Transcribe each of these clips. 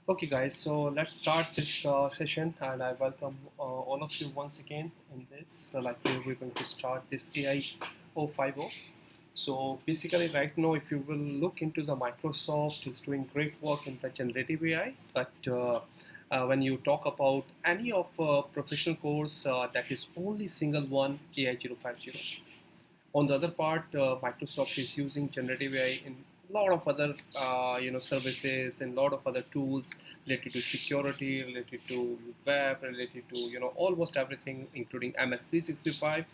Okay, guys, so let's start this session, and I welcome all of you once again in this. We're going to start this AI 050. So, basically, right now, if you will look into the Microsoft is doing great work in the generative AI, but when you talk about any of professional course, that is only single one AI 050. On the other part, Microsoft is using generative AI in a lot of other services and a lot of other tools related to security, related to web, related to almost everything, including MS365.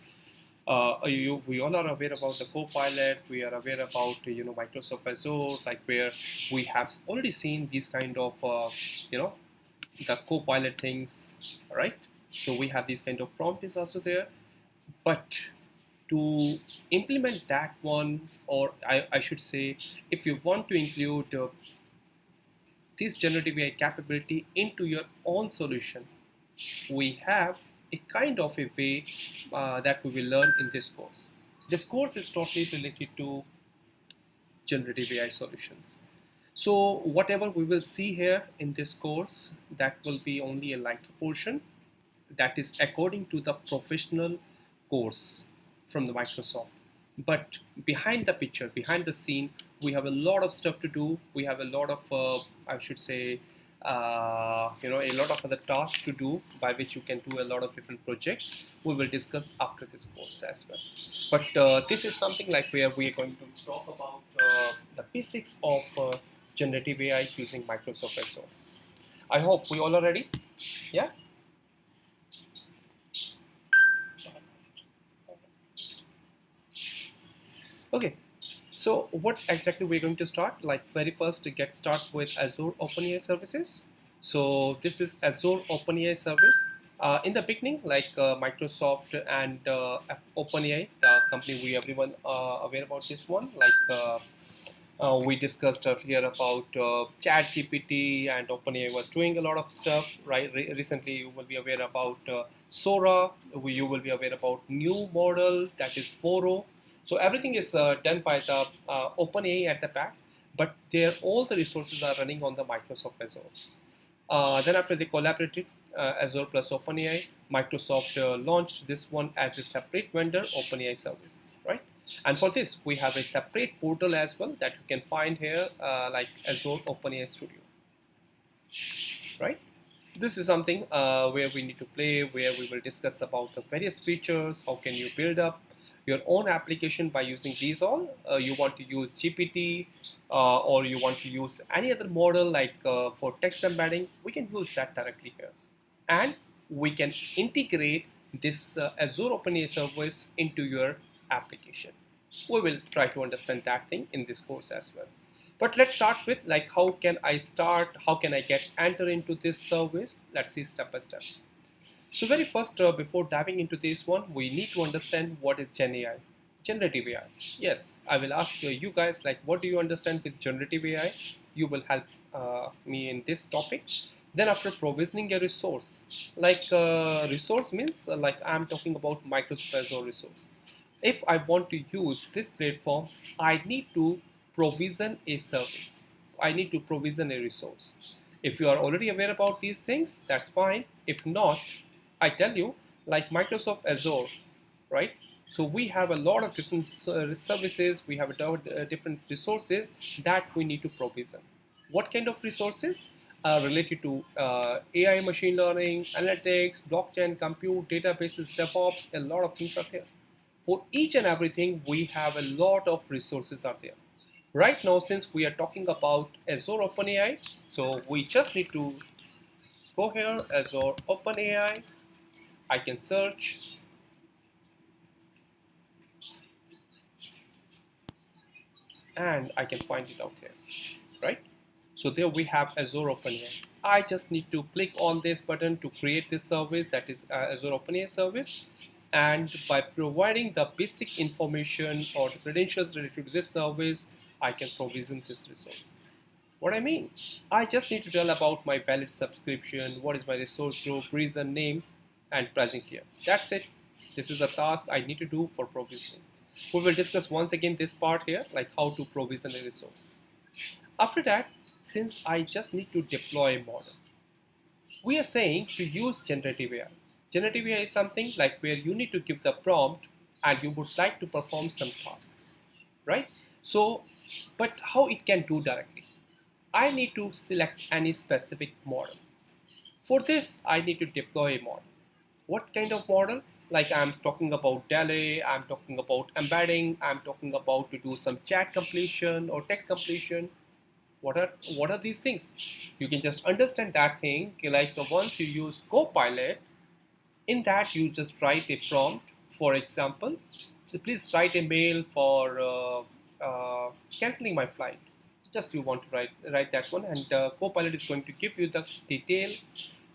We all are aware about the Copilot. We are aware about Microsoft Azure, like where we have already seen these kind of the Copilot things, right? So we have these kind of prompts also there, but to implement that one, or I should say, if you want to include this generative AI capability into your own solution, we have a kind of a way that we will learn in this course. This course is totally related to generative AI solutions. So whatever we will see here in this course, that will be only a lighter portion, that is according to the professional course from the Microsoft. But behind the picture, behind the scene, we have a lot of stuff to do. We have a lot of, I should say, a lot of other tasks to do by which you can do a lot of different projects. We will discuss after this course as well. But this is something like where we are going to talk about the basics of generative AI using Microsoft Azure. I hope we all are ready. Yeah. Okay, so what exactly we're going to start? Like very first to get start with Azure OpenAI services. So this is Azure OpenAI service. In the beginning, like Microsoft and OpenAI, the company we everyone aware about this one. We discussed earlier about ChatGPT and OpenAI was doing a lot of stuff. Right, recently you will be aware about Sora. You will be aware about new model that is Foro. So everything is done by the OpenAI at the back, but all the resources are running on the Microsoft Azure. Then after they collaborated, Azure plus OpenAI, Microsoft launched this one as a separate vendor, OpenAI service, right? And for this, we have a separate portal as well that you can find here, like Azure OpenAI Studio, right? This is something where we need to play, where we will discuss about the various features. How can you build up your own application by using these all? You want to use GPT, or you want to use any other model like for text embedding, we can use that directly here. And we can integrate this Azure OpenAI service into your application. We will try to understand that thing in this course as well. But let's start with like how can I start, how can I get enter into this service. Let's see step by step. So very first, before diving into this one, we need to understand what is Gen AI, generative AI. Yes, I will ask you guys like what do you understand with generative AI. You will help me in this topic. Then after provisioning a resource, like resource means like I'm talking about Microsoft Azure resource. If I want to use this platform, I need to provision a service. I need to provision a resource. If you are already aware about these things, that's fine. If not, I tell you, like Microsoft Azure, right? So we have a lot of different services, we have different resources that we need to provision. What kind of resources? Related to AI, machine learning, analytics, blockchain, compute, databases, DevOps, a lot of things are there. For each and everything, we have a lot of resources are there. Right now, since we are talking about Azure OpenAI, so we just need to go here, Azure OpenAI. I can search, and I can find it out there, right? So there we have Azure OpenAI. I just need to click on this button to create this service, that is Azure OpenAI service. And by providing the basic information or the credentials related to this service, I can provision this resource. What I mean, I just need to tell about my valid subscription, what is my resource group, reason, name, and pricing here. That's it. This is the task I need to do for provisioning. We will discuss once again this part here, like how to provision a resource. After that, since I just need to deploy a model. We are saying to use generative AI. Generative AI is something like where you need to give the prompt and you would like to perform some task, right? So, but how it can do directly? I need to select any specific model. For this, I need to deploy a model. What kind of model? Like I'm talking about delay, I'm talking about embedding, I'm talking about to do some chat completion or text completion. What are these things? You can just understand that thing like once you use Copilot, in that you just write a prompt. For example, so please write a mail for canceling my flight. Just you want to write that one, and Copilot is going to give you the detail,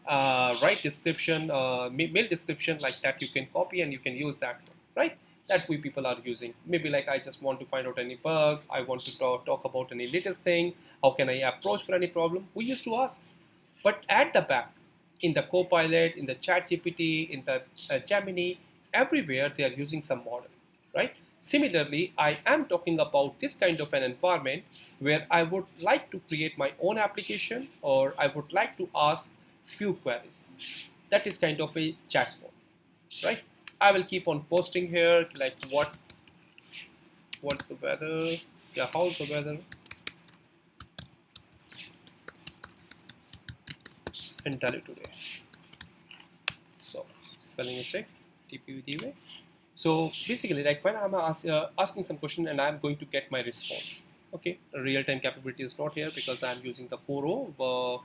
right description, mail description like that. You can copy and you can use that, right? That we people are using. Maybe like I just want to find out any bug. I want to talk about any latest thing. How can I approach for any problem? We used to ask. But at the back, in the Copilot, in the ChatGPT, in the Gemini, everywhere they are using some model, right? Similarly, I am talking about this kind of an environment where I would like to create my own application or I would like to ask few queries. That is kind of a chatbot, right? I will keep on posting here like what's the weather? Yeah, how's the weather in Delhi today? So spelling check, TPV way. So basically, like when I'm asking some question and I'm going to get my response. Okay, real-time capability is not here because I'm using the 4.0.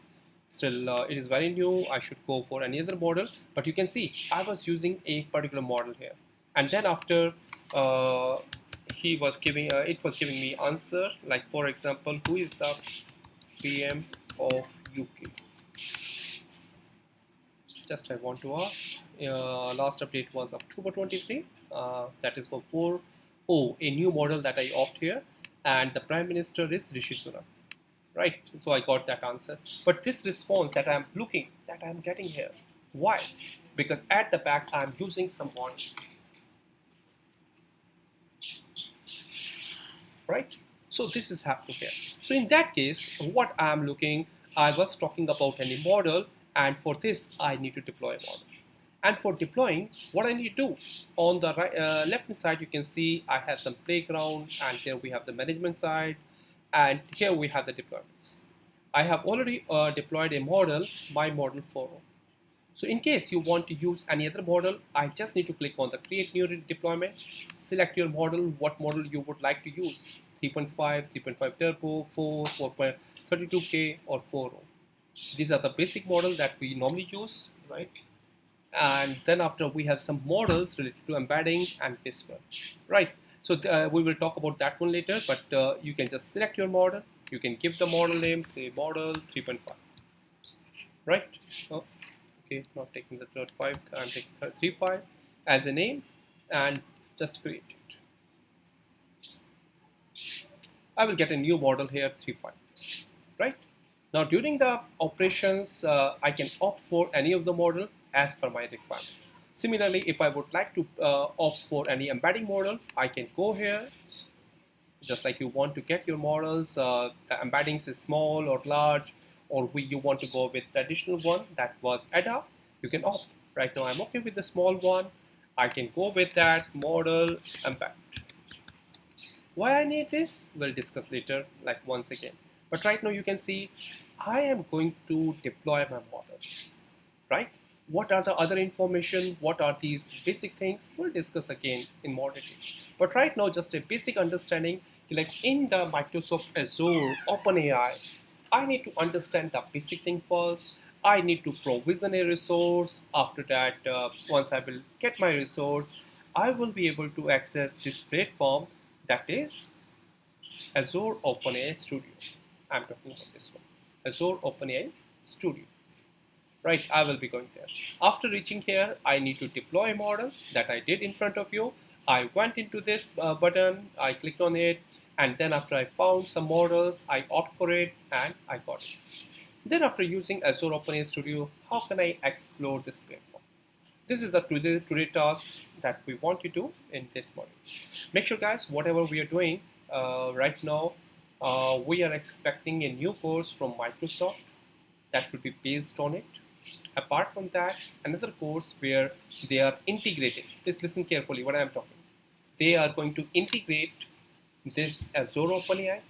Still, it is very new. I should go for any other model. But you can see I was using a particular model here, and then after uh, it was giving me answer. Like for example, who is the PM of UK? Just I want to ask. Last update was October 23. That is for 4. Oh, a new model that I opt here, and the Prime Minister is Rishi Sunak. Right. So I got that answer. But this response that I'm looking, that I'm getting here, why? Because at the back I'm using some model, right? So this is happening here. So in that case, what I'm looking, I was talking about any model, and for this I need to deploy a model. And for deploying, what I need to do, on the left hand side, you can see I have some playground, and here we have the management side, and here we have the deployments. I have already deployed a model, my model 4. So in case you want to use any other model, I just need to click on the create new deployment, select your model, what model you would like to use, 3.5, 3.5 turbo, 4, 4.32K or 4. These are the basic models that we normally use, right? And then after we have some models related to embedding and Whisper, right? So we will talk about that one later, but you can just select your model. You can give the model name, say model 3.5, right? Oh, okay, not taking the 3.5, I'm taking 3.5 as a name and just create it. I will get a new model here, 3.5, right? Now during the operations, I can opt for any of the model as per my requirement. Similarly, if I would like to opt for any embedding model, I can go here. Just like you want to get your models, the embeddings is small or large, or you want to go with the additional one that was ADA, you can opt. Right now I'm okay with the small one. I can go with that model embed. Why I need this, we'll discuss later, like once again. But right now you can see I am going to deploy my models, right? What are the other information? What are these basic things? We'll discuss again in more detail. But right now, just a basic understanding, like in the Microsoft Azure OpenAI, I need to understand the basic thing first. I need to provision a resource. After that, once I will get my resource, I will be able to access this platform that is Azure OpenAI Studio. I'm talking about this one, Azure OpenAI Studio. Right, I will be going there. After reaching here, I need to deploy a model that I did in front of you. I went into this button, I clicked on it, and then after I found some models, I opt for it, and I got it. Then after using Azure OpenAI Studio, how can I explore this platform? This is the today task that we want you to do in this module. Make sure guys, whatever we are doing right now, We are expecting a new course from Microsoft that will be based on it. Apart from that, another course where they are integrating. Please listen carefully what I am talking. They are going to integrate this Azure OpenAI,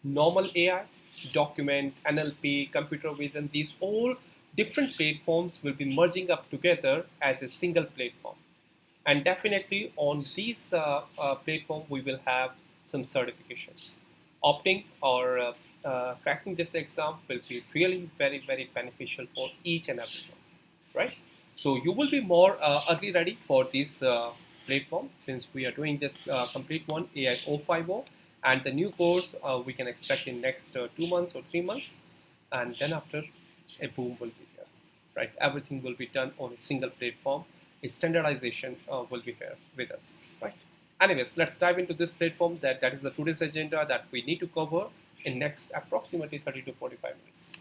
normal AI, document, NLP, computer vision. These all different platforms will be merging up together as a single platform. And definitely on these platform, we will have some certifications. Opting or cracking this exam will be really very, very beneficial for each and everyone, right? So you will be more early ready for this platform since we are doing this complete one, AI 050, and the new course we can expect in next 2 months or 3 months, and then after a boom will be there, right? Everything will be done on a single platform. A standardization will be here with us, right? Anyways, let's dive into this platform. That is the today's agenda that we need to cover in next approximately 30 to 45 minutes.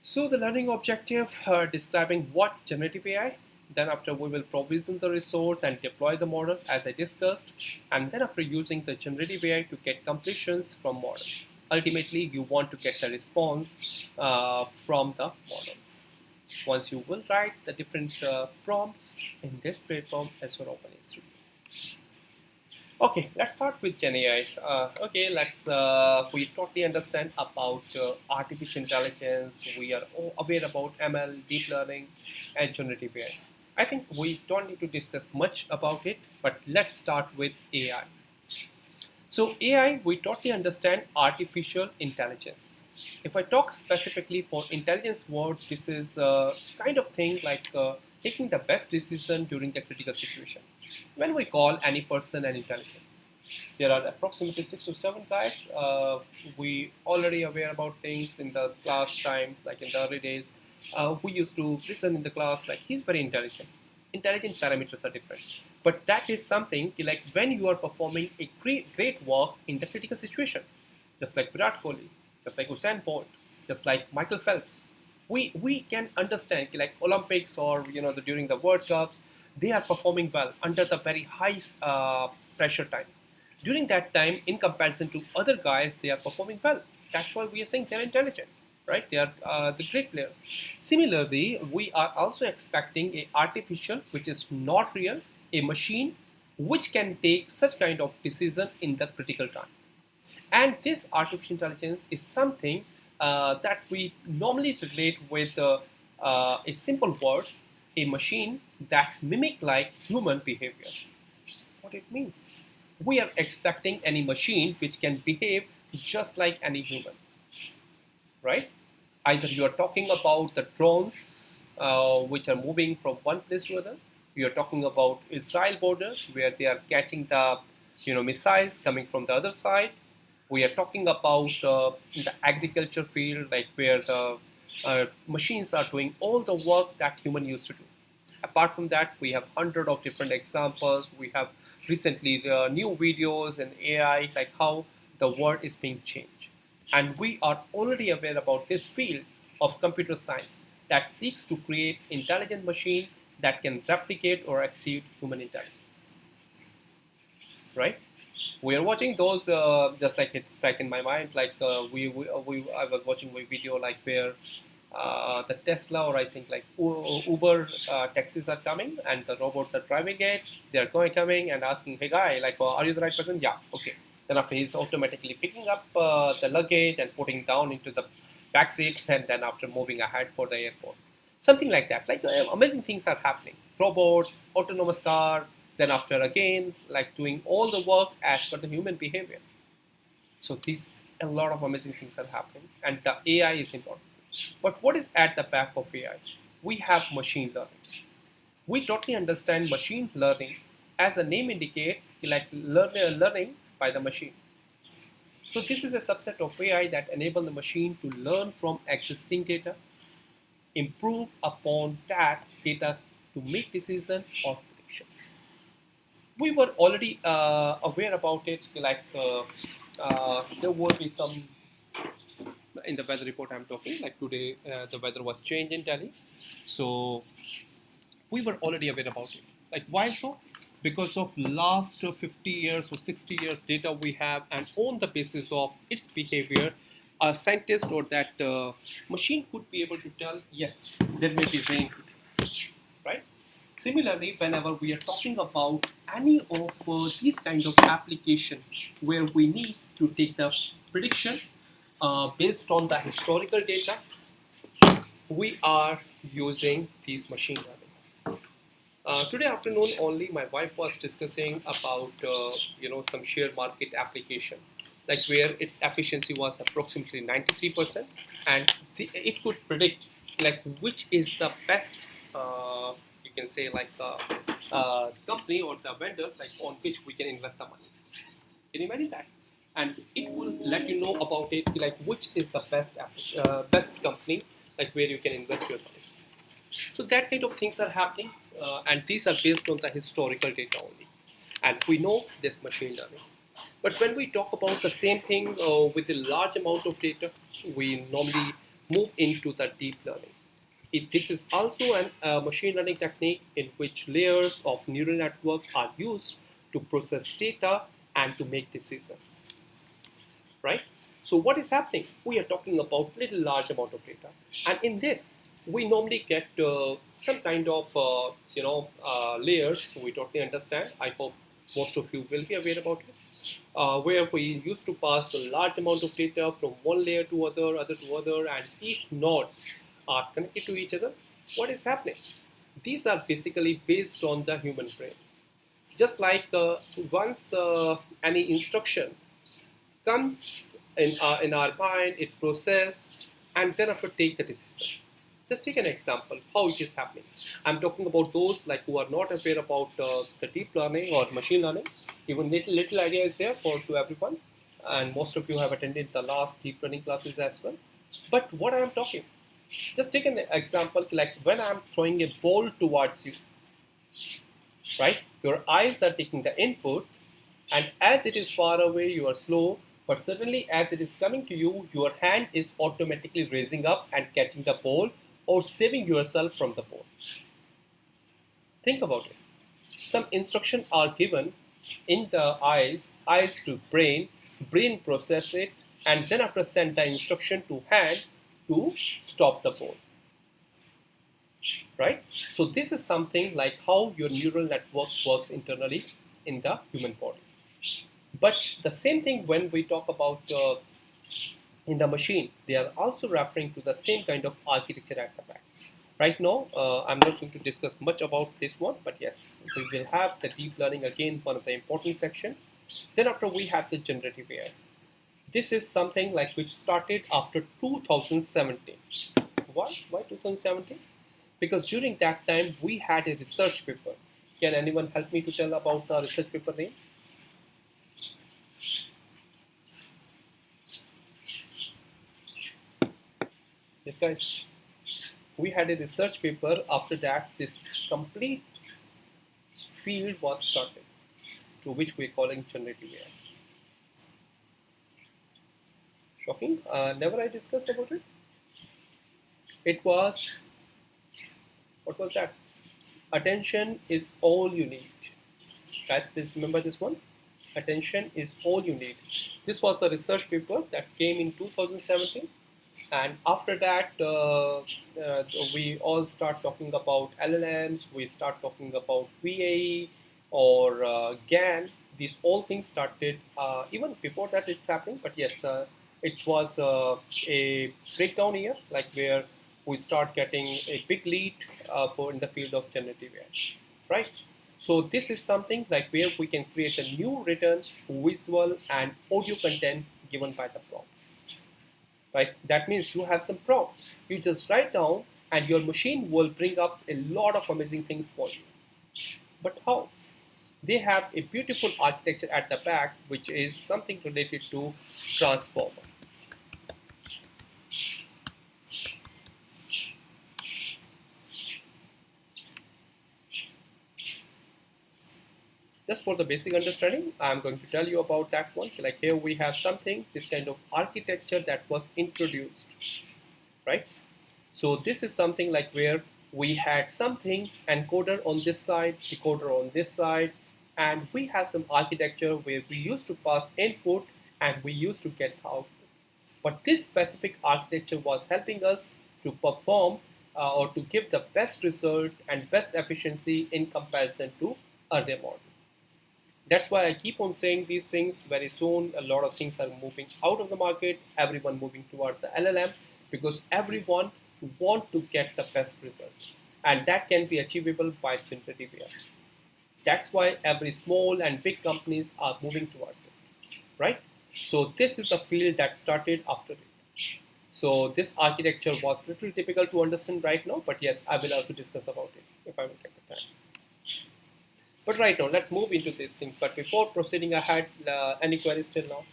So the learning objective describing what generative AI, then after we will provision the resource and deploy the model as I discussed, and then after using the generative AI to get completions from model. Ultimately, you want to get the response from the models. Once you will write the different prompts in this platform as well open Studio. Okay, let's start with Gen AI. Okay, let's we totally understand about artificial intelligence. We are all aware about ML, deep learning, and generative AI. I think we don't need to discuss much about it, but let's start with AI. So AI, we totally understand artificial intelligence. If I talk specifically for intelligence word, this is kind of thing like taking the best decision during the critical situation. When we call any person an intelligent, there are approximately 6 to 7 guys. We already aware about things in the class time, like in the early days. We used to listen in the class like he's very intelligent. Intelligent parameters are different, but that is something like when you are performing a great work in the critical situation, just like Virat Kohli, just like Usain Bolt, just like Michael Phelps. We can understand like Olympics or during the World Cups, they are performing well under the very high pressure time. During that time, in comparison to other guys, they are performing well. That's why we are saying they're intelligent, right? They are the great players. Similarly, we are also expecting a artificial, which is not real, a machine which can take such kind of decision in the critical time. And this artificial intelligence is something that we normally relate with a simple word, a machine that mimic like human behavior. What it means? We are expecting any machine which can behave just like any human, right? Either you are talking about the drones which are moving from one place to another. You are talking about Israel border where they are catching the missiles coming from the other side. We are talking about the agriculture field, like where the machines are doing all the work that human used to do. Apart from that, we have hundred of different examples. We have recently new videos and AI, like how the world is being changed. And we are already aware about this field of computer science that seeks to create intelligent machine that can replicate or exceed human intelligence. Right? We are watching those just like it's back in my mind. Like I was watching a video like where the Tesla or I think like Uber taxis are coming and the robots are driving it. They are coming and asking, "Hey guy, like, are you the right person?" Yeah, okay. Then after he's automatically picking up the luggage and putting down into the back seat, and then after moving ahead for the airport, something like that. Like amazing things are happening. Robots, autonomous car. Then after again, like doing all the work as per the human behavior. So these a lot of amazing things are happening, and the AI is important. But what is at the back of AI? We have machine learning. We totally understand machine learning as the name indicates, like learning by the machine. So this is a subset of AI that enable the machine to learn from existing data, improve upon that data to make decisions or predictions. We were already aware about it, like there will be some in the weather report I'm talking, like today the weather was changed in Delhi. So we were already aware about it. Like why so? because of last 50 years or 60 years data we have, and on the basis of its behavior, a scientist or that machine could be able to tell, yes, there may be rain today, right? Similarly, whenever we are talking about any of these kind of application where we need to take the prediction based on the historical data, we are using these machine learning. Today afternoon only, my wife was discussing about some share market application, like where its efficiency was approximately 93%, and it could predict like which is the best, you can say like company or the vendor like on which we can invest the money. Can you imagine that? And it will let you know about it, like which is the best company, like where you can invest your money. So that kind of things are happening, and these are based on the historical data only. And we know this machine learning. But when we talk about the same thing with a large amount of data, we normally move into the deep learning. This is also a machine learning technique in which layers of neural networks are used to process data and to make decisions, right? So what is happening? We are talking about little large amount of data, and in this we normally get some kind of layers. We totally understand. I hope most of you will be aware about it. Where we used to pass the large amount of data from one layer to other to other, and each nodes are connected to each other. What is happening? These are basically based on the human brain. Just like once any instruction comes in our mind, it process, and then after take the decision. Just take an example how it is happening. I'm talking about those like who are not aware about the deep learning or machine learning. Even little idea is there for to everyone, and most of you have attended the last deep learning classes as well. But what I am talking, just take an example like when I'm throwing a ball towards you, right? Your eyes are taking the input, and as it is far away, you are slow. But suddenly, as it is coming to you, your hand is automatically raising up and catching the ball or saving yourself from the ball. Think about it. Some instructions are given in the eyes to brain process it, and then after send the instruction to hand to stop the ball. Right? So this is something like how your neural network works internally in the human body. But the same thing when we talk about in the machine, they are also referring to the same kind of architecture at the back. Right now, I'm not going to discuss much about this one, but yes, we will have the deep learning again, one of the important section. Then after we have the generative AI. This is something like which started after 2017. Why 2017? Because during that time we had a research paper. Can anyone help me to tell about the research paper name? Yes, guys. We had a research paper. After that, this complete field was started, to which we're calling generative AI. Shocking. Never I discussed about it. It was, what was that? Attention is all you need. Guys, please remember this one. Attention is all you need. This was the research paper that came in 2017. And after that, we all start talking about LLMs, we start talking about VAE or GAN. These all things started even before that it's happening, but yes, it was a breakdown year, like where we start getting a big lead for in the field of generative AI, right? So this is something like where we can create a new written, visual, and audio content given by the prompts. Right? That means you have some prompts. You just write down, and your machine will bring up a lot of amazing things for you. But how? They have a beautiful architecture at the back, which is something related to transformer. Just for the basic understanding, I'm going to tell you about that one. Like here we have something, this kind of architecture that was introduced, right? So this is something like where we had something encoder on this side, decoder on this side, and we have some architecture where we used to pass input and we used to get output. But this specific architecture was helping us to perform or to give the best result and best efficiency in comparison to earlier model. That's why I keep on saying these things. Very soon, a lot of things are moving out of the market. Everyone moving towards the LLM because everyone want to get the best result, and that can be achievable by generative AI. That's why every small and big companies are moving towards it, right? So this is the field that started after it. So this architecture was little difficult to understand right now, but yes, I will also discuss about it if I will get the time. But right now, let's move into this thing. But before proceeding ahead, any queries till now?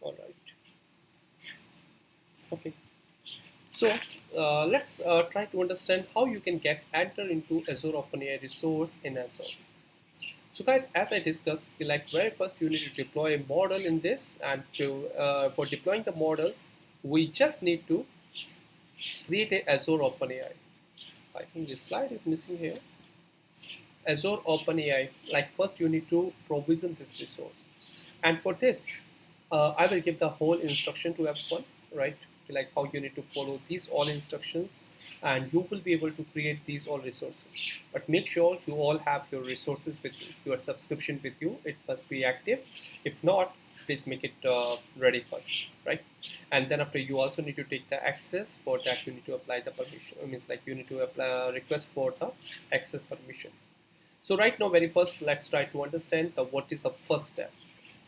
All right. Okay. So let's try to understand how you can enter into Azure OpenAI resource in Azure. So guys, as I discussed, like very first you need to deploy a model in this, and for deploying the model, we just need to create a Azure OpenAI. I think this slide is missing here. Azure OpenAI, like first you need to provision this resource. And for this, I will give the whole instruction to everyone, right? Like how you need to follow these all instructions, and you will be able to create these all resources. But make sure you all have your resources with you, your subscription with you. It must be active. If not, please make it ready first, right? And then after, you also need to take the access. For that, you need to apply the permission. It means like you need to apply request for the access permission. So right now, very first, let's try to understand what is the first step.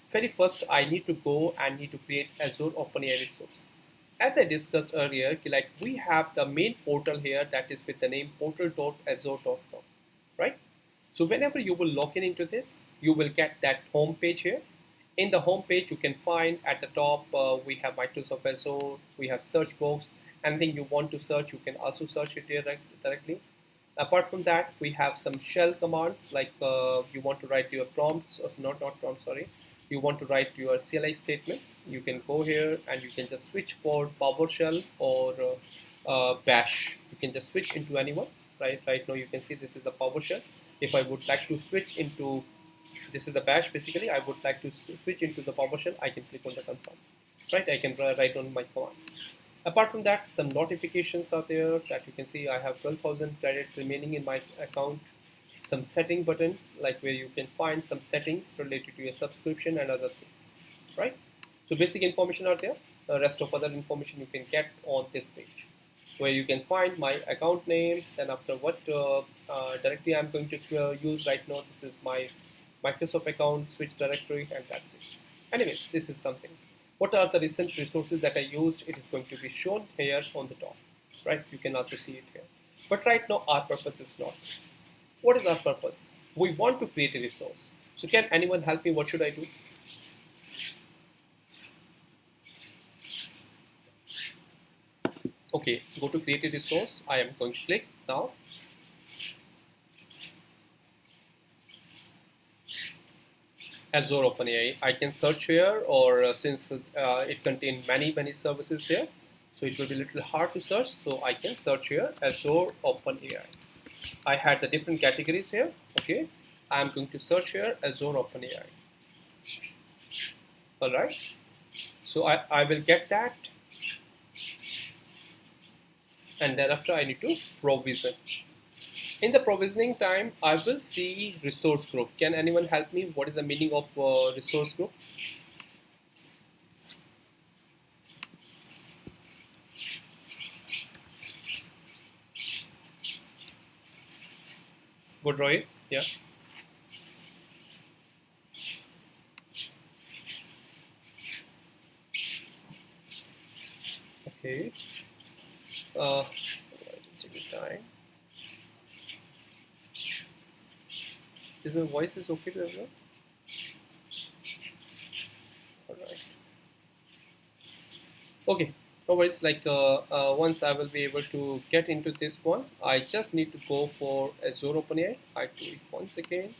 Very first, I need to go and need to create Azure OpenAI resource. As I discussed earlier, like we have the main portal here that is with the name portal.azure.com, right? So whenever you will log in into this, you will get that home page here. In the home page, you can find at the top, we have Microsoft Azure, we have search box. Anything you want to search, you can also search it directly. Apart from that, we have some shell commands, like you want to write your prompts, or not prompts, sorry. You want to write your CLI statements. You can go here and you can just switch for PowerShell or Bash. You can just switch into anyone, right? Right now you can see this is the PowerShell. If I would like to switch into, this is the Bash basically. I would like to switch into the PowerShell. I can click on the confirm, right? I can write on my command. Apart from that, some notifications are there that you can see. I have 12,000 credits remaining in my account. Some setting button, like where you can find some settings related to your subscription and other things, right? So basic information are there. The rest of other information you can get on this page, where you can find my account name, and after what directory I'm going to use right now. This is my Microsoft account, switch directory, and that's it. Anyways, this is something. What are the recent resources that I used? It is going to be shown here on the top, right? You can also see it here. But right now, our purpose is not. What is our purpose? We want to create a resource. So can anyone help me? What should I do? Okay, go to create a resource. I am going to click now. Azure OpenAI. I can search here, or since it contains many services there, so it will be a little hard to search. So I can search here Azure OpenAI. I had the different categories here. Okay, I'm going to search here Azure OpenAI. All right. So I will get that, and thereafter I need to provision. In the provisioning time, I will see resource group. Can anyone help me? What is the meaning of resource group? Good, Roy? Yeah. Okay. Just a time. Is my voice is okay to everyone? All right. Okay. No worries. Like once I will be able to get into this one, I just need to go for Azure OpenAI. I do it once again.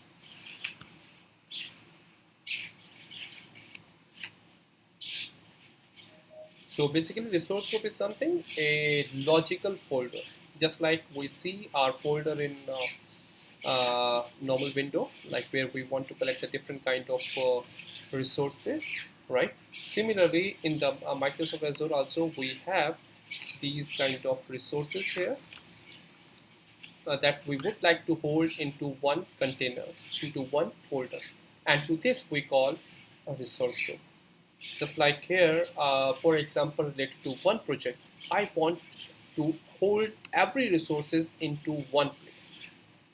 So basically resource group is something, a logical folder, just like we see our folder in normal window, like where we want to collect a different kind of resources, right? Similarly, in the Microsoft Azure also we have these kind of resources here that we would like to hold into one container, into one folder. And to this we call a resource group. Just like here, for example, related to one project, I want to hold every resources into one place.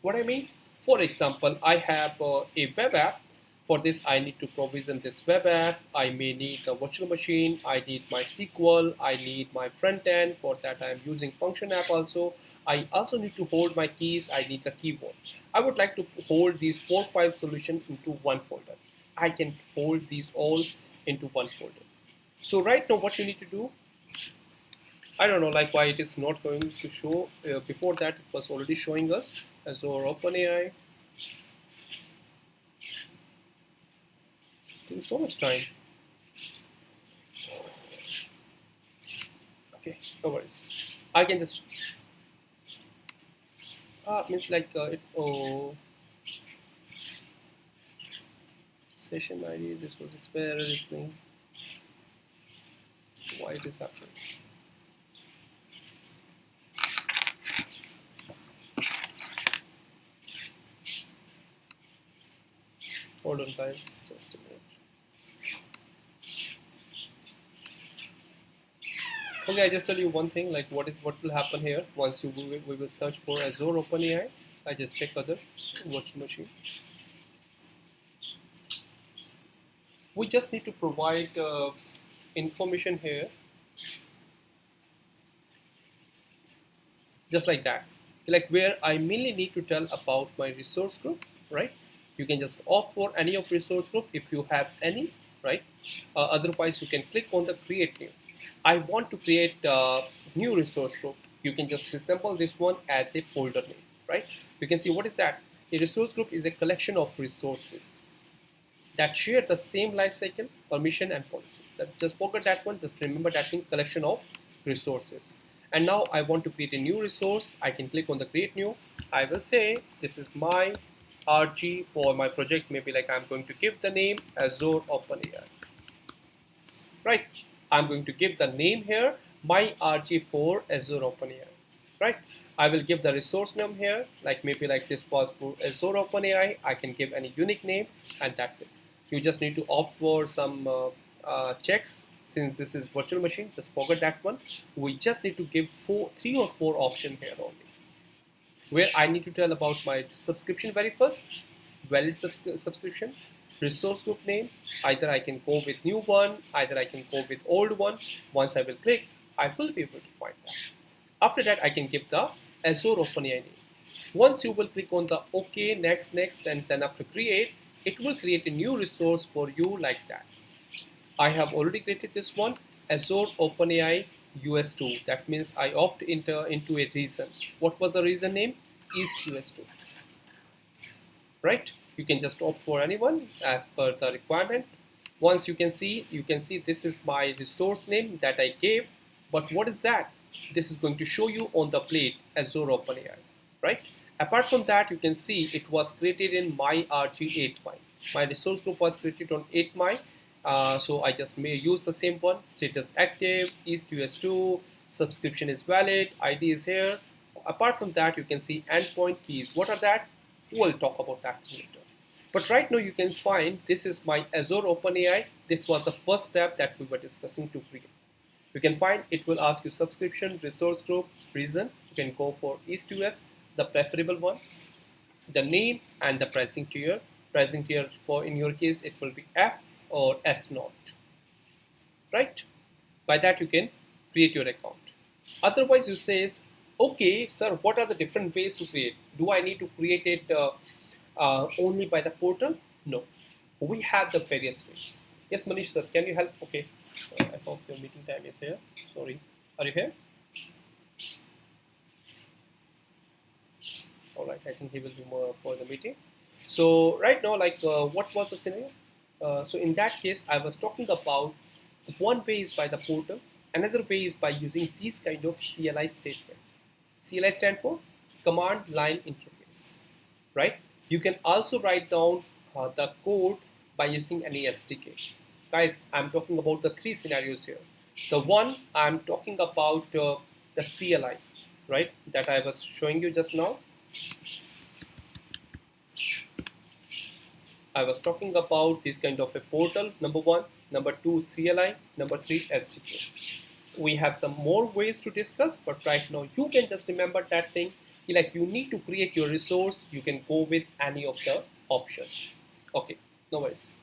What I mean? For example, I have a web app. For this, I need to provision this web app. I may need a virtual machine. I need my SQL. I need my front end. For that, I am using function app also. I also need to hold my keys. I need the keyboard. I would like to hold these 4 5 solutions into one folder. I can hold these all into one folder. So right now, what you need to do, I don't know like why it is not going to show. Before that, it was already showing us Azure OpenAI. Taking so much time. Okay, no worries. I can just means like it. Oh, session ID. This was expired. Why it is happening? Hold on, guys. Just a minute. Okay, I just tell you one thing. Like what will happen here once we will search for Azure OpenAI. I just check other virtual machine. We just need to provide information here, just like that. Like where I mainly need to tell about my resource group, right? You can just opt for any of resource group if you have any, right? Otherwise, you can click on the create new. I want to create a new resource group. You can just resemble this one as a folder name, right? You can see what is that? A resource group is a collection of resources that share the same life cycle, permission, and policy. Just forget that one. Just remember that thing, collection of resources. And now I want to create a new resource. I can click on the create new. I will say this is my RG for my project. Maybe like I'm going to give the name Azure OpenAI. Right? I'm going to give the name here my RG for Azure OpenAI. Right? I will give the resource name here, like maybe like this was for Azure OpenAI. I can give any unique name, and that's it. You just need to opt for some checks. Since this is virtual machine, just forget that one. We just need to give 3 or 4 options here only, where I need to tell about my subscription very first, valid subscription, resource group name. Either I can go with new one, either I can go with old one. Once I will click, I will be able to find that. After that, I can give the Azure OpenAI name. Once you will click on the OK, next, and then after create, it will create a new resource for you like that. I have already created this one, Azure OpenAI US2. That means I opt into a region. What was the region name? East US2. Right? You can just opt for anyone as per the requirement. Once you can see this is my resource name that I gave. But what is that? This is going to show you on the plate Azure OpenAI, right? Apart from that, you can see it was created in my RG8My. My resource group was created on 8My. So I just may use the same one. Status active, East US2, subscription is valid, ID is here. Apart from that, you can see endpoint keys. What are that? We'll talk about that later. But right now you can find this is my Azure OpenAI. This was the first step that we were discussing to create. You can find it will ask you subscription, resource group, reason. You can go for East US, the preferable one, the name and the pricing tier. Pricing tier for in your case it will be F or S naught, right? By that you can create your account. Otherwise you says, okay, sir, what are the different ways to create? Do I need to create it only by the portal? No, we have the various ways. Yes, Manish sir, can you help? Okay, I hope your meeting time is here. Sorry, are you here? All right, I think he will be more for the meeting. So right now, like, what was the scenario? So in that case, I was talking about one way is by the portal, Another way is by using these kind of CLI statement. CLI stand for command line interface, right? You can also write down the code by using any SDK. Guys, I'm talking about the three scenarios here. The one I'm talking about the CLI, right? That I was showing you just now. I was talking about this kind of a portal, number one, number two, CLI, number three, SDK. We have some more ways to discuss, but right now you can just remember that thing. Like you need to create your resource, you can go with any of the options. Okay, no worries.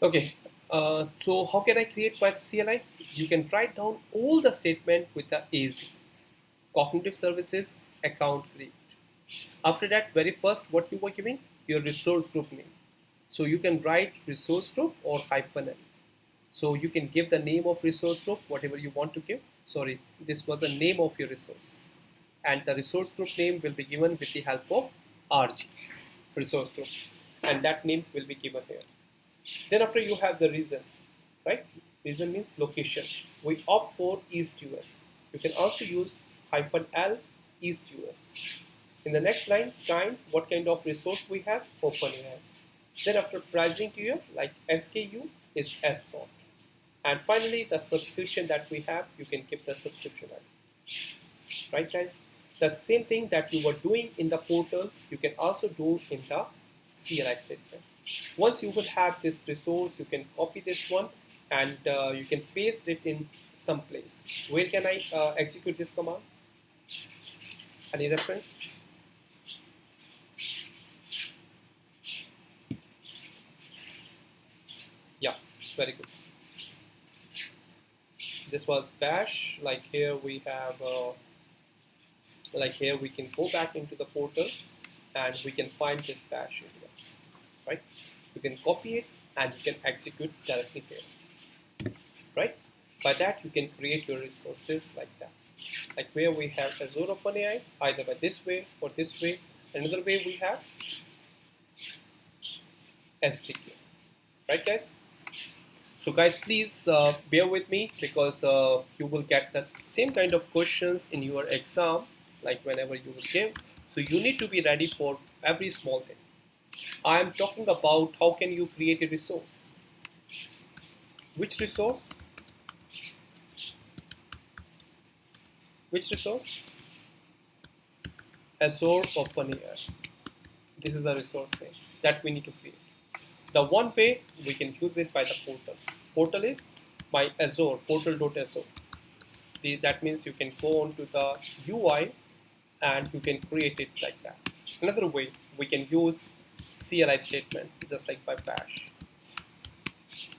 Okay, so how can I create my CLI? You can write down all the statement with the AZ, cognitive services account create. After that, very first, what you were giving? Your resource group name. So you can write resource group or hyphen N. So you can give the name of resource group, whatever you want to give. Sorry, this was the name of your resource. And the resource group name will be given with the help of RG, resource group. And that name will be given here. Then after you have the reason, right? Reason means location. We opt for East US. You can also use hyphen L East US. In the next line, kind, what kind of resource we have? OpenAI. Then after pricing tier, like SKU is S dot. And finally, the subscription that we have, you can keep the subscription ID. Right, guys? The same thing that you were doing in the portal, you can also do in the CLI statement. Once you will have this resource, you can copy this one and you can paste it in some place. Where can I execute this command? Any reference? Yeah, very good. This was bash. Like here we have, like here we can go back into the portal and we can find this bash area, right? You can copy it and you can execute directly here, right? By that you can create your resources like that. Like where we have Azure OpenAI, either by this way or this way. Another way we have SDK, right, guys? So guys, please bear with me because you will get the same kind of questions in your exam, like whenever you will give. So you need to be ready for every small thing. I am talking about how can you create a resource. Which resource? Which resource? Azure OpenAI. This is the resource name that we need to create. The one way we can use it by the portal. Portal is by Azure, portal.azure. That means you can go on to the UI and you can create it like that. Another way we can use CLI statement just like by bash,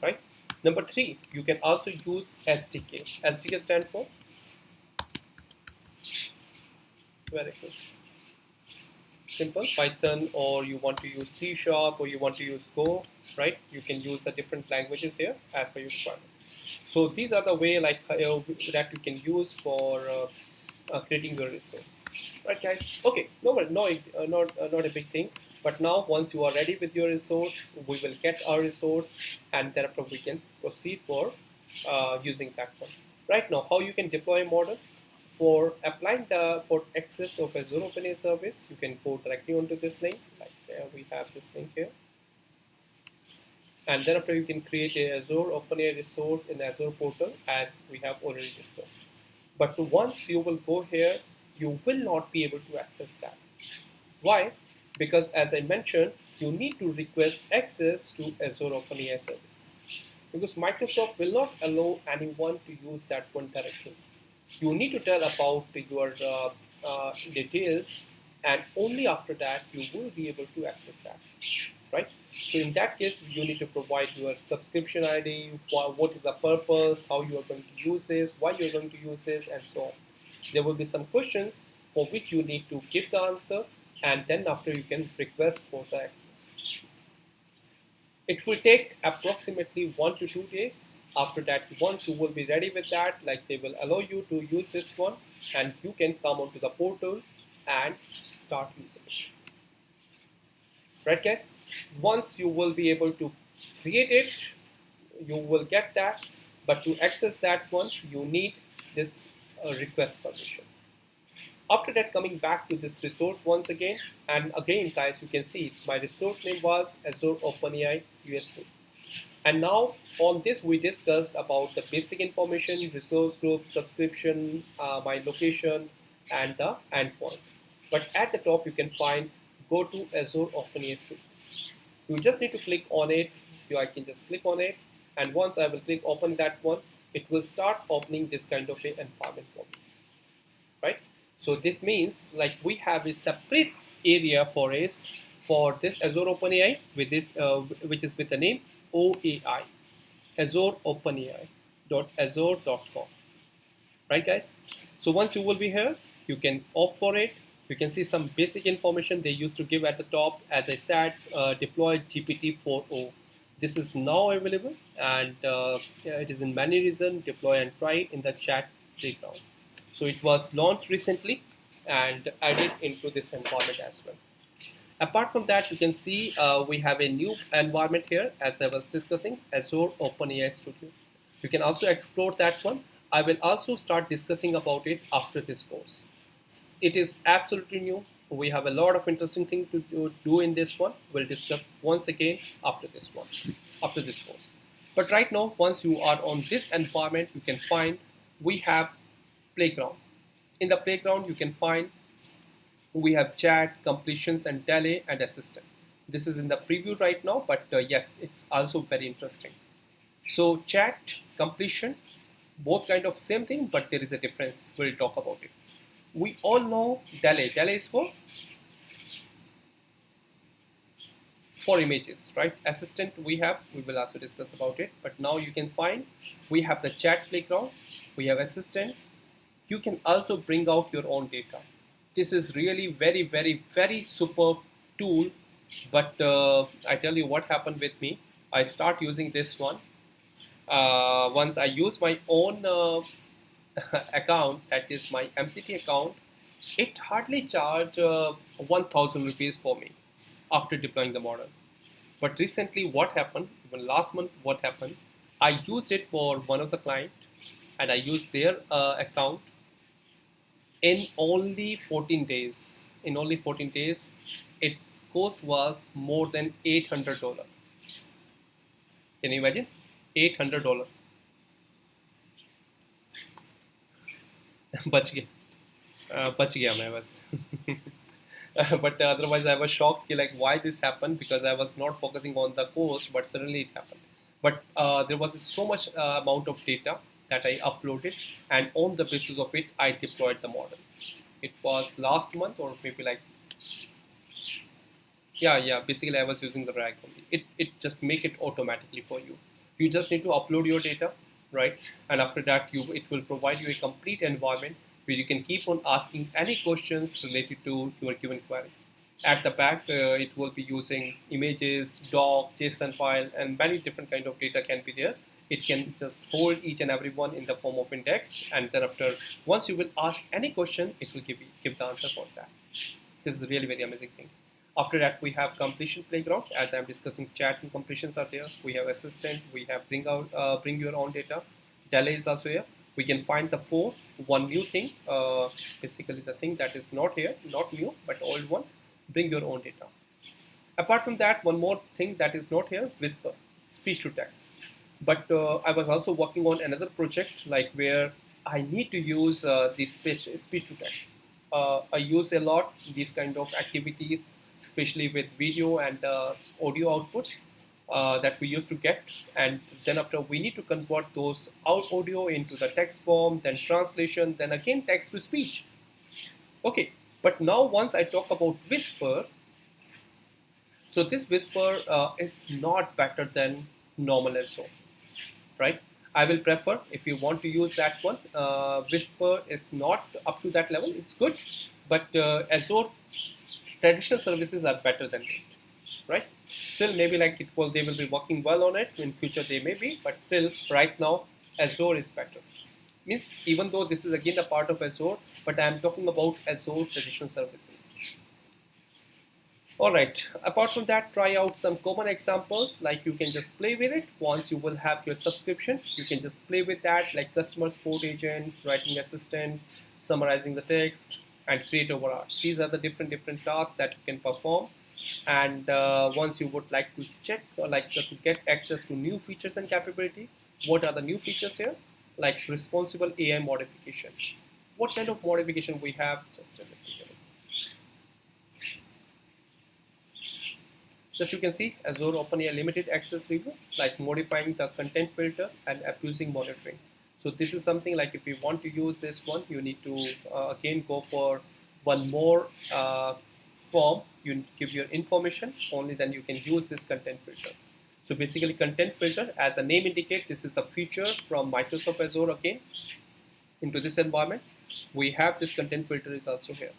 right? Number three, you can also use SDK. SDK stands for very good. Simple Python, or you want to use C# or you want to use Go, right? You can use the different languages here as per your requirement. So these are the way like that you can use for creating your resource, right, guys? Okay, not a big thing. But now once you are ready with your resource, we will get our resource, and thereafter we can proceed for using that one. Right now, how you can deploy a model? For applying for access of Azure OpenAI service, you can go directly onto this link. Like we have this link here, and thereafter you can create a Azure OpenAI resource in the Azure portal as we have already discussed. But once you will go here, you will not be able to access that. Why? Because as I mentioned, you need to request access to Azure OpenAI service. Because Microsoft will not allow anyone to use that one directly. You need to tell about your details, and only after that you will be able to access that, right? So in that case, you need to provide your subscription ID, what is the purpose, how you are going to use this, why you are going to use this, and so on. There will be some questions for which you need to give the answer, and then after you can request for the access. It will take approximately 1 to 2 days. After that, once you will be ready with that, like they will allow you to use this one, and you can come onto the portal and start using it. Right, guys? Once you will be able to create it, you will get that. But to access that one, you need this request permission. After that, coming back to this resource once again, and again, guys, you can see my resource name was Azure OpenAI US2. And now on this, we discussed about the basic information, resource group, subscription, my location, and the endpoint. But at the top, you can find go to Azure OpenAI Studio. You just need to click on it. I can just click on it, and once I will click open that one, it will start opening this kind of a environment for me, right? So this means like we have a separate area for us for this Azure OpenAI with it, which is with the name OAI, Azure OpenAI .azure.com, right, guys? So once you will be here, you can opt for it. You can see some basic information they used to give at the top. As I said, deploy GPT 4.0. This is now available, and it is in many regions. Deploy and try in the chat playground. So it was launched recently and added into this environment as well. Apart from that, you can see we have a new environment here, as I was discussing, Azure OpenAI Studio. You can also explore that one. I will also start discussing about it after this course. It is absolutely new. We have a lot of interesting things to do in this one. We'll discuss once again after this one, after this course. But right now, once you are on this environment, you can find we have playground. In the playground, you can find we have chat, completions, and delay and assistant. This is in the preview right now, but yes, it's also very interesting. So chat, completion, both kind of same thing, but there is a difference. We'll talk about it. We all know delay. Delay is for images, right? Assistant we will also discuss about it. But now you can find we have the chat playground, we have assistant. You can also bring out your own data. This is really very, very, very superb tool. But I tell you what happened with me. I start using this one. Once I use my own account, that is my MCT account, it hardly charge 1,000 rupees for me after deploying the model. But recently, what happened? Even last month, what happened? I used it for one of the client, and I used their account. In only 14 days, its cost was more than $800. Can you imagine? $800. बच गया मैं बस. But otherwise I was shocked like why this happened, because I was not focusing on the cost, but suddenly it happened. But there was so much amount of data that I uploaded, and on the basis of it I deployed the model. It was last month, or maybe like basically I was using the RAG only. It just make it automatically for you. You just need to upload your data, right? And after that it will provide you a complete environment where you can keep on asking any questions related to your given query. At the back, it will be using images, doc, JSON file, and many different kind of data can be there. It can just hold each and every one in the form of index, and then after, once you will ask any question, it will give the answer for that. This is a really very amazing thing. After that, we have completion playground. As I'm discussing, chat and completions are there. We have assistant. We have bring your own data. Delay is also here. We can find the one new thing, basically the thing that is not here, not new, but old one. Bring your own data. Apart from that, one more thing that is not here, Whisper, speech to text. But I was also working on another project like where I need to use the speech to text. I use a lot these kind of activities, especially with video and audio outputs that we used to get, and then after we need to convert those audio into the text form, then translation, then again text to speech. Okay, but now once I talk about Whisper, so this Whisper is not better than normal SO, right? I will prefer, if you want to use that one, Whisper is not up to that level, it's good, but Azure traditional services are better than it, right? Still, maybe like they will be working well on it in future, they may be, but still right now Azure is better. Means even though this is again a part of Azure, but I am talking about Azure traditional services. Alright, apart from that, try out some common examples, like you can just play with it. Once you will have your subscription, you can just play with that, like customer support agent, writing assistant, summarizing the text, and create over art. These are the different tasks that you can perform. And once you would like to check or like to get access to new features and capability, what are the new features here? Like responsible AI modification. What kind of modification we have? Just a little. Just you can see Azure OpenAI limited access review, like modifying the content filter and abusing monitoring. So this is something like if you want to use this one, you need to again go for one more form. You give your information, only then you can use this content filter. So basically content filter, as the name indicates, this is the feature from Microsoft Azure again into this environment. We have this content filter is also here,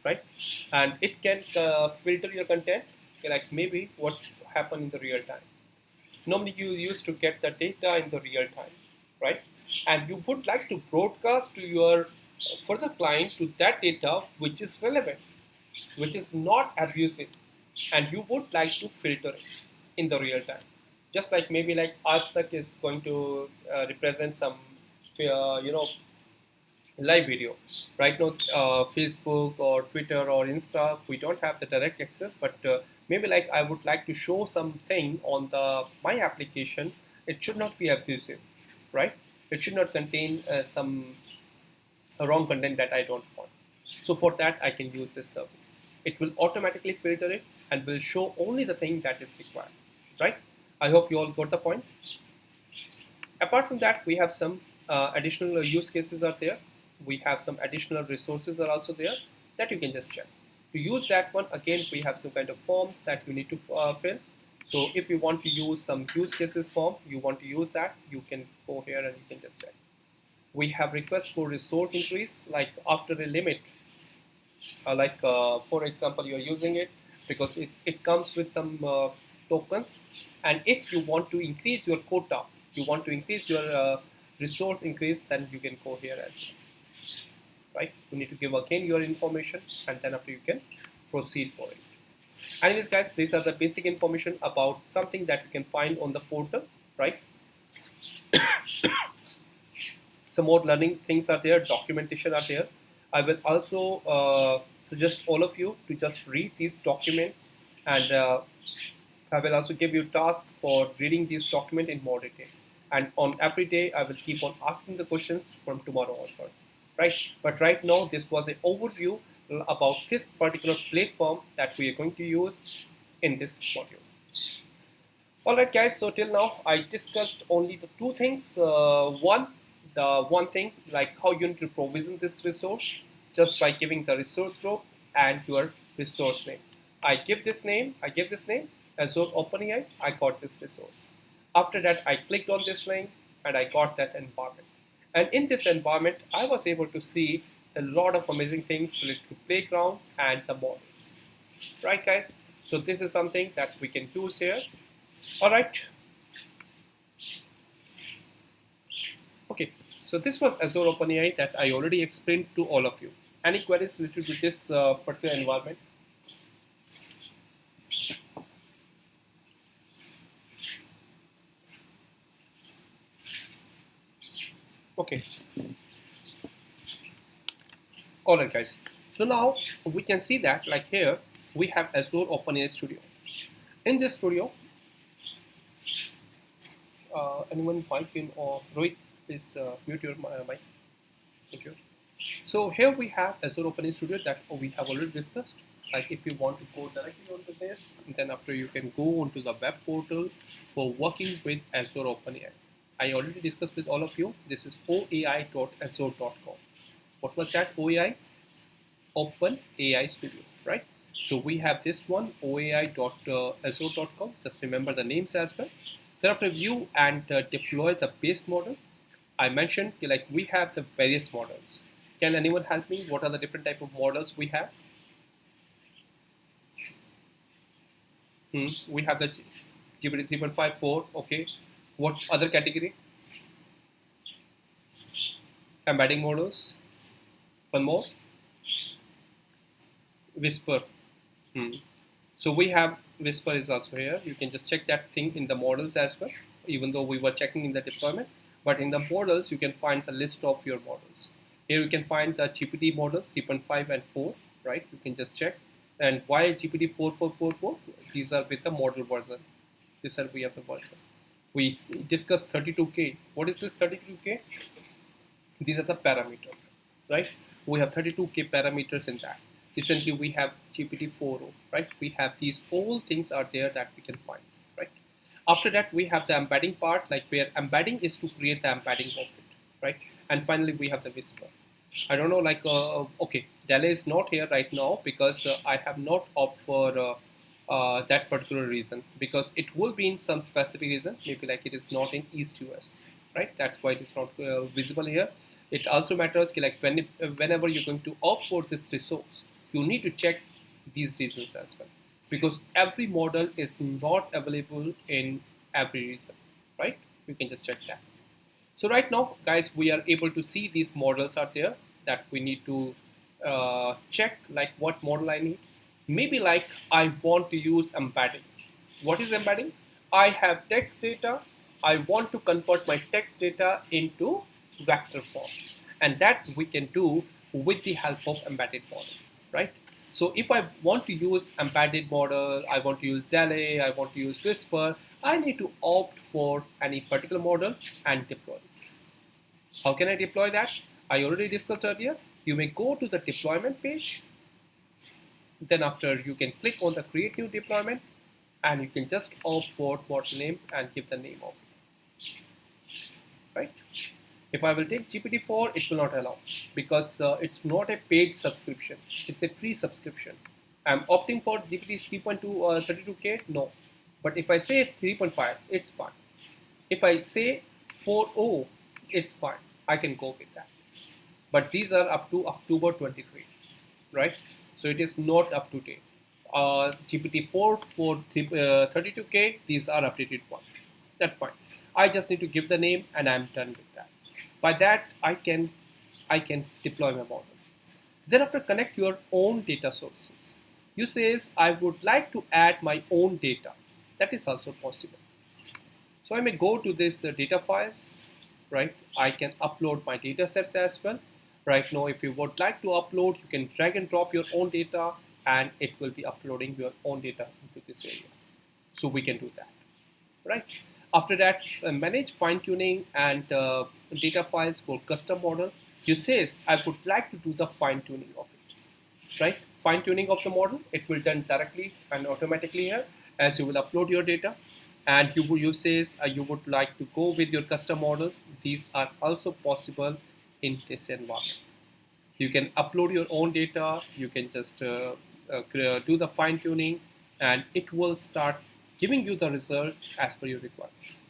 right? And it can filter your content, like maybe what happened in the real time. Normally you used to get the data in the real time, right? And you would like to broadcast to your further client to that data which is relevant, which is not abusive, and you would like to filter it in the real time. Just like maybe like Aztak is going to represent some, live video. Right now, Facebook or Twitter or Insta, we don't have the direct access, but maybe like I would like to show something on the my application. It should not be abusive, right? It should not contain some wrong content that I don't want. So for that, I can use this service. It will automatically filter it and will show only the thing that is required, right? I hope you all got the point. Apart from that, we have some additional use cases are there. We have some additional resources are also there that you can just check. To use that one, again, we have some kind of forms that you need to fill. So if you want to use some use cases form, you want to use that, you can go here and you can just check. We have request for resource increase, like after a limit, for example, you are using it because it comes with some tokens, and if you want to increase your quota, you want to increase your resource increase, then you can go here as well, right? You need to give again your information, and then after you can proceed for it. Anyways, guys, these are the basic information about something that you can find on the portal, right? Some more learning things are there, documentation are there. I will also suggest all of you to just read these documents, and I will also give you task for reading these documents in more detail. And on every day, I will keep on asking the questions from tomorrow onward, right? But right now, this was an overview about this particular platform that we are going to use in this module. Alright guys, so till now I discussed only the two things. The one thing, like how you need to provision this resource just by giving the resource group and your resource name. I give this name, Azure OpenAI, I got this resource. After that, I clicked on this link and I got that environment. And in this environment, I was able to see a lot of amazing things related to playground and the models. Right guys? So this is something that we can use here. Alright. Okay, so this was Azure OpenAI that I already explained to all of you. Any queries related to this particular environment? Okay. Alright guys, so now we can see that like here we have Azure OpenAI Studio. In this studio, anyone mic in or Rohit, please mute your mic. Thank you. So here we have Azure OpenAI Studio that we have already discussed. Like if you want to go directly onto this, and then after you can go onto the web portal for working with Azure OpenAI. I already discussed with all of you. This is oai.azure.com. What was that? OAI? OpenAI Studio, right? So we have this one, oai.azure.com. Just remember the names as well. Thereafter, view and deploy the base model. I mentioned like we have the various models. Can anyone help me? What are the different type of models we have? We have the GPT 3.54. Okay. What other category? Embedding models. One more. Whisper. So we have Whisper is also here. You can just check that thing in the models as well, even though we were checking in the deployment. But in the models, you can find the list of your models. Here you can find the GPT models 3.5 and 4, right? You can just check. And why GPT 4444? These are with the model version. This are we have the version. We discussed 32K. What is this 32K? These are the parameters, right? We have 32K parameters in that. Recently, we have GPT-4o, right? We have these all things are there that we can find, right? After that, we have the embedding part, like where embedding is to create the embedding of it, right? And finally, we have the whisper. I don't know, like, okay, Delay is not here right now because I have not opted for that particular reason, because it will be in some specific reason, maybe like it is not in East US, right? That's why it is not visible here. It also matters like whenever you're going to opt for this resource, you need to check these reasons as well, because every model is not available in every region, right? You can just check that. So right now, guys, we are able to see these models are there that we need to check like what model I need. Maybe like I want to use embedding. What is embedding? I have text data. I want to convert my text data into vector form. And that we can do with the help of embedded model, right? So if I want to use embedded model, I want to use Delay, I want to use Whisper, I need to opt for any particular model and deploy it. How can I deploy that? I already discussed earlier. You may go to the deployment page. Then after you can click on the create new deployment and you can just opt for model name and give the name of it, right? If I will take GPT-4, it will not allow because it's not a paid subscription. It's a free subscription. I'm opting for GPT 3.2 32K, no. But if I say 3.5, it's fine. If I say 4.0, it's fine. I can go with that. But these are up to October 23, right? So it is not up to date. GPT-4 for 32K, these are updated ones. That's fine. I just need to give the name and I'm done with that. By that, I can deploy my model. Thereafter, connect your own data sources. You says, I would like to add my own data. That is also possible. So I may go to this data files, right? I can upload my data sets as well. Right now, if you would like to upload, you can drag and drop your own data and it will be uploading your own data into this area. So we can do that, right? After that, manage fine tuning and data files for custom model. You says, I would like to do the fine tuning of it, right? Fine tuning of the model, it will done directly and automatically here as you will upload your data. And you says you would like to go with your custom models. These are also possible in this environment. You can upload your own data. You can just do the fine tuning, and it will start giving you the result as per your requirements.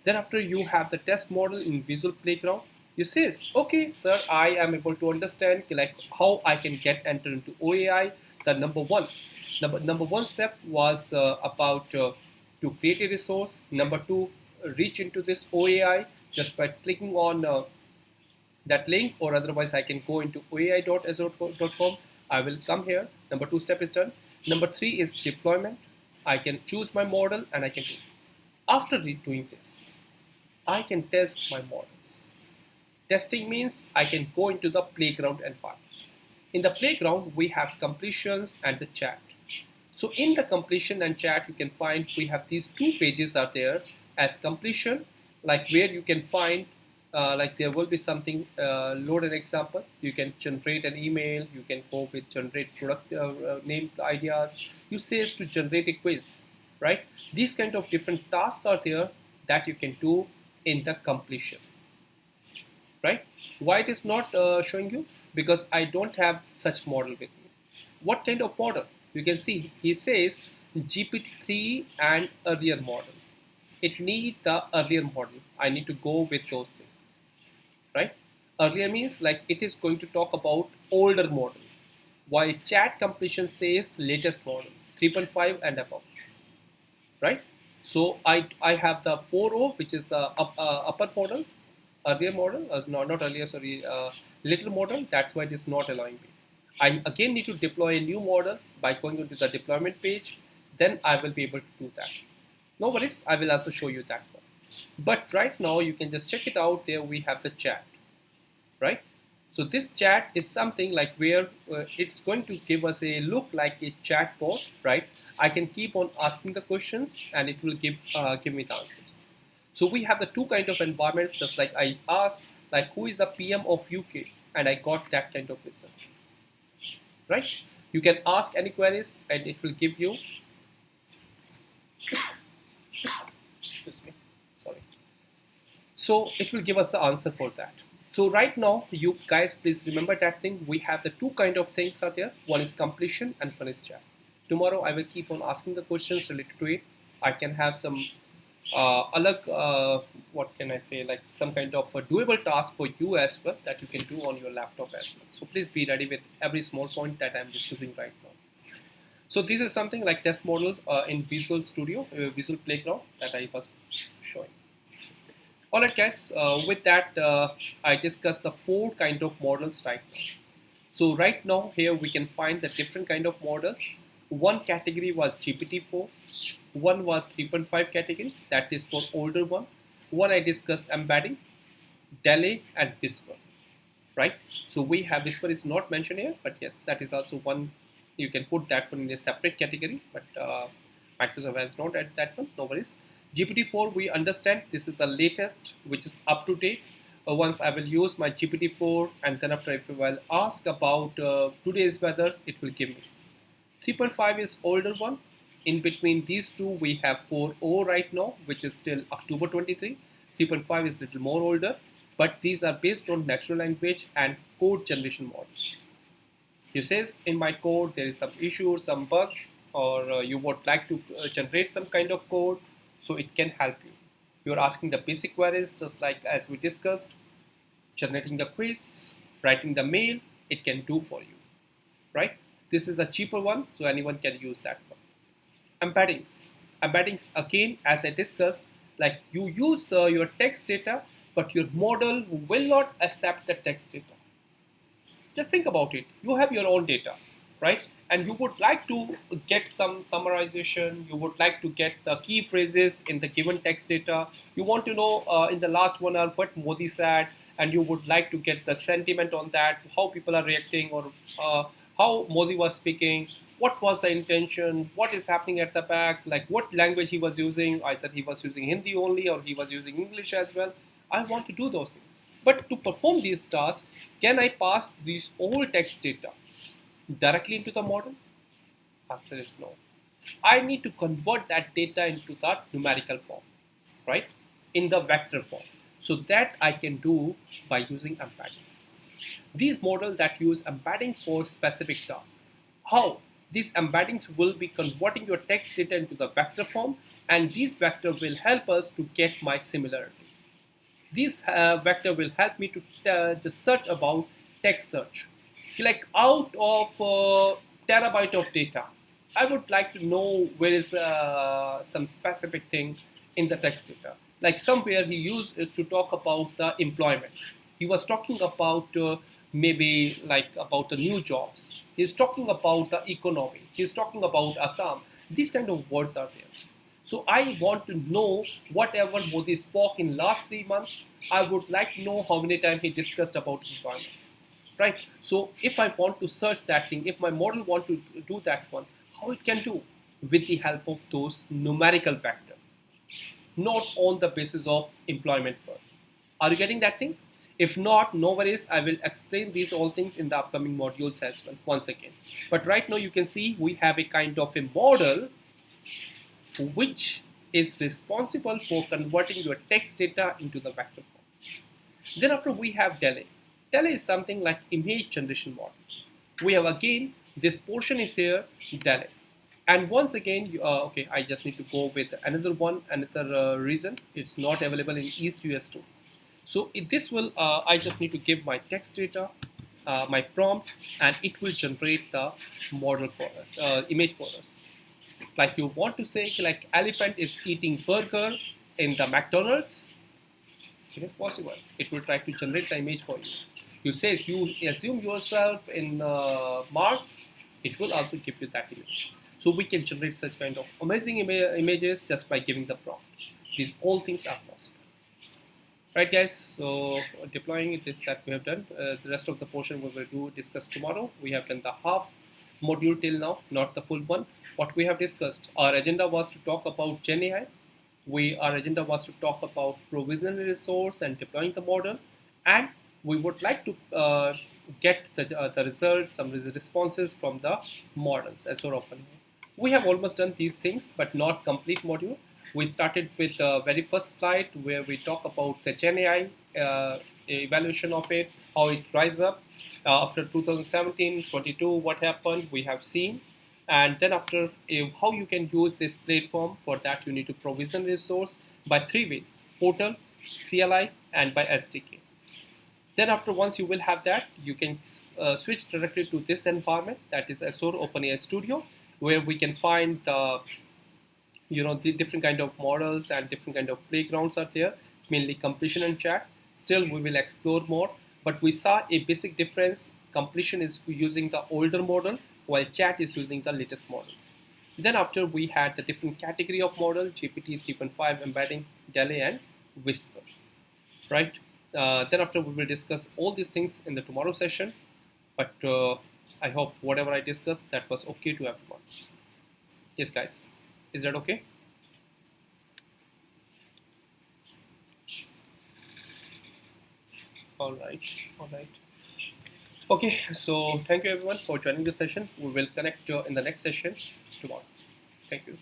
Then after you have the test model in Visual Playground, you says, okay, sir, I am able to understand like how I can get entered into OAI. The number one step was about to create a resource. Number two, reach into this OAI just by clicking on that link, or otherwise I can go into oai.azure.com. I will come here. Number two step is done. Number three is deployment. I can choose my model and I can do it. After doing this, I can test my models. Testing means I can go into the playground environment. In the playground, we have completions and the chat. So in the completion and chat, you can find we have these two pages are there as completion, like where you can find like there will be something, load an example. You can generate an email. You can go with generate product name ideas. You say to generate a quiz, right? These kind of different tasks are there that you can do in the completion, right? Why it is not showing you? Because I don't have such model with me. What kind of model? You can see he says GPT-3 and earlier model. It needs the earlier model. I need to go with those things, right? Earlier means like it is going to talk about older model, while chat completion says latest model, 3.5 and above, right? So I have the 4.0, which is the upper model, earlier model, no, not earlier, sorry, little model. That's why it is not allowing me. I again need to deploy a new model by going into the deployment page. Then I will be able to do that. No worries, I will also show you that one. But right now you can just check it out. There we have the chat, right? So this chat is something like where it's going to give us a look like a chatbot, right? I can keep on asking the questions and it will give me the answers. So we have the two kind of environments, just like I asked, like who is the PM of UK, and I got that kind of result, right? You can ask any queries and it will give you. Excuse me, sorry. So it will give us the answer for that. So right now, you guys please remember that thing. We have the two kind of things are there. One is completion and one is chat. Tomorrow I will keep on asking the questions related to it. I can have some what can I say, like some kind of a doable task for you as well that you can do on your laptop as well. So please be ready with every small point that I'm discussing right now. So this is something like test model in Visual Studio, Visual Playground that I was showing. Alright guys, with that I discussed the four kind of models right now. So right now here we can find the different kind of models. One category was GPT-4, one was 3.5 category, that is for older one. One I discussed embedding, delay and whisper, right? So we have whisper is not mentioned here, but yes, that is also one. You can put that one in a separate category, but Microsoft has not added that one, no worries. GPT-4 we understand this is the latest which is up to date. Once I will use my GPT-4 and then after if I will ask about today's weather, it will give me. 3.5 is older one. In between these two we have 4.0 right now, which is till October 23. 3.5 is little more older, but these are based on natural language and code generation models. You says in my code there is some issue, some bug, or you would like to generate some kind of code, so it can help you. You're asking the basic queries just like as we discussed, generating the quiz, writing the mail, it can do for you, right? This is the cheaper one, so anyone can use that one. Embeddings. Embeddings again, as I discussed, like you use your text data, but your model will not accept the text data. Just think about it. You have your own data, right? And you would like to get some summarization. You would like to get the key phrases in the given text data. You want to know in the last 1 hour what Modi said, and you would like to get the sentiment on that, how people are reacting, or how Modi was speaking, what was the intention, what is happening at the back, like what language he was using, either he was using Hindi only or he was using English as well. I want to do those things. But to perform these tasks, can I pass these old text data directly into the model? Answer is no. I need to convert that data into the numerical form, right? In the vector form. So that I can do by using embeddings. These models that use embedding for specific tasks. How? These embeddings will be converting your text data into the vector form, and these vectors will help us to get my similarity. This vector will help me to just search about text search. Like out of terabyte of data, I would like to know where is some specific thing in the text data. Like somewhere he used it to talk about the employment. He was talking about maybe like about the new jobs. He's talking about the economy. He's talking about Assam. These kind of words are there. So I want to know whatever Modi spoke in last 3 months. I would like to know how many times he discussed about employment, right? So if I want to search that thing, if my model want to do that one, how it can do? With the help of those numerical vector, not on the basis of employment word. Are you getting that thing? If not, no worries, I will explain these all things in the upcoming modules as well, once again. But right now you can see we have a kind of a model which is responsible for converting your text data into the vector form. Then after we have delay. Delay is something like image generation model. We have again, this portion is here, delay. And once again, okay, I just need to go with another one, another reason. It's not available in East US 2. So this will, I just need to give my text data, my prompt, and it will generate the model for us, image for us. Like you want to say like elephant is eating burger in the McDonald's, it is possible. It will try to generate the image for you. You say you assume yourself in Mars, it will also give you that image. So we can generate such kind of amazing images just by giving the prompt. These all things are possible. Right, guys. So deploying it is that we have done. The rest of the portion we will discuss tomorrow. We have done the half module till now, not the full one. What we have discussed, our agenda was to talk about Gen AI. Our agenda was to talk about provisioning resource and deploying the model, and we would like to get the results, some responses from the models as well. We have almost done these things, but not complete module. We started with the very first slide where we talk about the Gen AI evaluation of it, how it rise up after 2017, 22, what happened, we have seen. And then after how you can use this platform. For that you need to provision resource by three ways: portal, CLI, and by SDK. Then after once you will have that, you can switch directly to this environment, that is Azure OpenAI Studio, where we can find the different kind of models and different kind of playgrounds are there, mainly completion and chat. Still we will explore more, but we saw a basic difference. Completion is using the older model while chat is using the latest model. Then after we had the different category of model: GPT 3.5, embedding, delay, and whisper, right? Then after we will discuss all these things in the tomorrow session, but I hope whatever I discussed that was okay to everyone. Yes, guys, is that okay? All right. Okay, so thank you everyone for joining the session. We will connect in the next session tomorrow. Thank you.